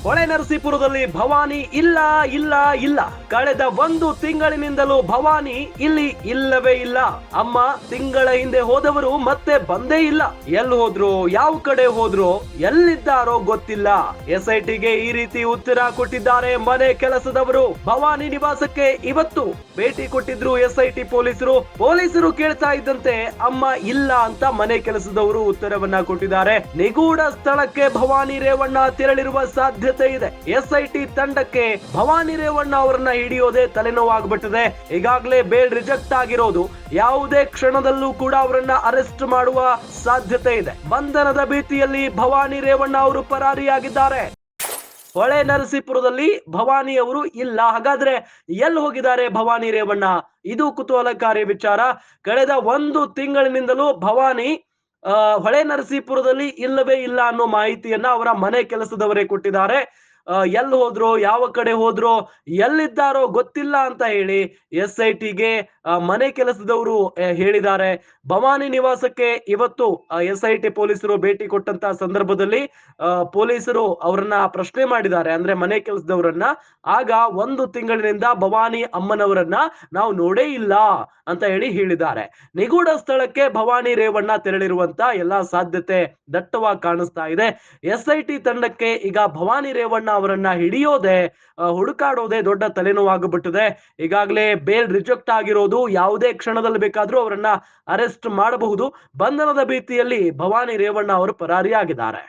ಹೊಳೆನರಸೀಪುರದಲ್ಲಿ ಭವಾನಿ ಇಲ್ಲ ಇಲ್ಲ ಇಲ್ಲ. ಕಳೆದ 1 ತಿಂಗಳಿನಿಂದಲೂ ಭವಾನಿ ಇಲ್ಲಿ ಇಲ್ಲವೇ ಇಲ್ಲ. ಅಮ್ಮ ತಿಂಗಳ ಹಿಂದೆ ಹೋದವರು ಮತ್ತೆ ಬಂದೇ ಇಲ್ಲ. ಎಲ್ಲಿ ಹೋದ್ರು, ಯಾವ ಕಡೆ ಹೋದ್ರು, ಎಲ್ಲಿದ್ದಾರೋ ಗೊತ್ತಿಲ್ಲ. ಎಸ್ಐಟಿಗೆ ಈ ರೀತಿ ಉತ್ತರ ಕೊಟ್ಟಿದ್ದಾರೆ ಮನೆ ಕೆಲಸದವರು. ಭವಾನಿ ನಿವಾಸಕ್ಕೆ ಇವತ್ತು ಭೇಟಿ ಕೊಟ್ಟಿದ್ರು ಎಸ್ಐಟಿ ಪೊಲೀಸರು ಕೇಳ್ತಾ ಇದ್ದಂತೆ ಅಮ್ಮ ಇಲ್ಲ ಅಂತ ಮನೆ ಕೆಲಸದವರು ಉತ್ತರವನ್ನ ಕೊಟ್ಟಿದ್ದಾರೆ. ನಿಗೂಢ ಸ್ಥಳಕ್ಕೆ ಭವಾನಿ ರೇವಣ್ಣ ತೆರಳಿರುವ ಸಾಧ್ಯತೆ ಇದೆ. ಎಸ್ಐಟಿ ತಂಡಕ್ಕೆ ಭವಾನಿ ರೇವಣ್ಣ ಅವರನ್ನ ಹಿಡಿಯೋದೇ ತಲೆನೋವಾಗ್ಬಿಟ್ಟಿದೆ. ಈಗಾಗಲೇ ಬೇಲ್ ರಿಜೆಕ್ಟ್ ಆಗಿರೋದು. ಯಾವುದೇ ಕ್ಷಣದಲ್ಲೂ ಕೂಡ ಅವರನ್ನ ಅರೆಸ್ಟ್ ಮಾಡುವ ಸಾಧ್ಯತೆ ಇದೆ. ಬಂಧನದ ಭೀತಿಯಲ್ಲಿ ಭವಾನಿ ರೇವಣ್ಣ ಅವರು ಪರಾರಿಯಾಗಿದ್ದಾರೆ. ಹೊಳೆ ನರಸೀಪುರದಲ್ಲಿ ಭವಾನಿ ಅವರು ಇಲ್ಲ. ಹಾಗಾದ್ರೆ ಎಲ್ಲಿ ಹೋಗಿದ್ದಾರೆ ಭವಾನಿ ರೇವಣ್ಣ? ಇದು ಕುತೂಹಲಕಾರಿ ವಿಚಾರ. ಕಳೆದ 1 ತಿಂಗಳಿನಿಂದಲೂ ಭವಾನಿ ಹೊಳೆ ನರಸೀಪುರದಲ್ಲಿ ಇಲ್ಲವೇ ಇಲ್ಲ ಅನ್ನೋ ಮಾಹಿತಿಯನ್ನ ಅವರ ಮನೆ ಕೆಲಸದವರೇ ಕೊಟ್ಟಿದ್ದಾರೆ. ಎಲ್ಲಿ ಹೋದ್ರೋ, ಯಾವ ಕಡೆ ಹೋದ್ರೋ, ಎಲ್ಲಿದ್ದಾರೋ ಗೊತ್ತಿಲ್ಲ ಅಂತ ಹೇಳಿ ಎಸ್ಐಟಿಗೆ ಮನೆ ಕೆಲಸದವರು ಹೇಳಿದ್ದಾರೆ. ಭವಾನಿ ನಿವಾಸಕ್ಕೆ ಇವತ್ತು ಎಸ್ಐಟಿ ಪೊಲೀಸರು ಭೇಟಿ ಕೊಟ್ಟಂತ ಸಂದರ್ಭದಲ್ಲಿ ಪೊಲೀಸರು ಅವರನ್ನ ಪ್ರಶ್ನೆ ಮಾಡಿದ್ದಾರೆ, ಅಂದ್ರೆ ಮನೆ ಕೆಲಸದವರನ್ನ. ಆಗ 1 ತಿಂಗಳಿನಿಂದ ಭವಾನಿ ಅಮ್ಮನವರನ್ನ ನಾವು ನೋಡೇ ಇಲ್ಲ ಅಂತ ಹೇಳಿದ್ದಾರೆ. ನಿಗೂಢ ಸ್ಥಳಕ್ಕೆ ಭವಾನಿ ರೇವಣ್ಣ ತೆರಳಿರುವಂತ ಎಲ್ಲಾ ಸಾಧ್ಯತೆ ದಟ್ಟವಾಗಿ ಕಾಣಿಸ್ತಾ ಇದೆ. ಎಸ್ಐಟಿ ತಂಡಕ್ಕೆ ಈಗ ಭವಾನಿ ರೇವಣ್ಣ ಅವರನ್ನ ಹಿಡಿಯೋದೆ, ಹುಡುಕಾಡೋದೇ ದೊಡ್ಡ ತಲೆನೋವಾಗ್ಬಿಟ್ಟಿದೆ. ಈಗಾಗಲೇ ಬೇಲ್ ರಿಜೆಕ್ಟ್ ಆಗಿರೋದು. ಯಾವುದೇ ಕ್ಷಣದಲ್ಲಿ ಬೇಕಾದ್ರೂ ಅವರನ್ನ ಅರೆಸ್ಟ್ ಮಾಡಬಹುದು. ಬಂಧನದ ಭೀತಿಯಲ್ಲಿ ಭವಾನಿ ರೇವಣ್ಣ ಅವರು ಪರಾರಿಯಾಗಿದ್ದಾರೆ.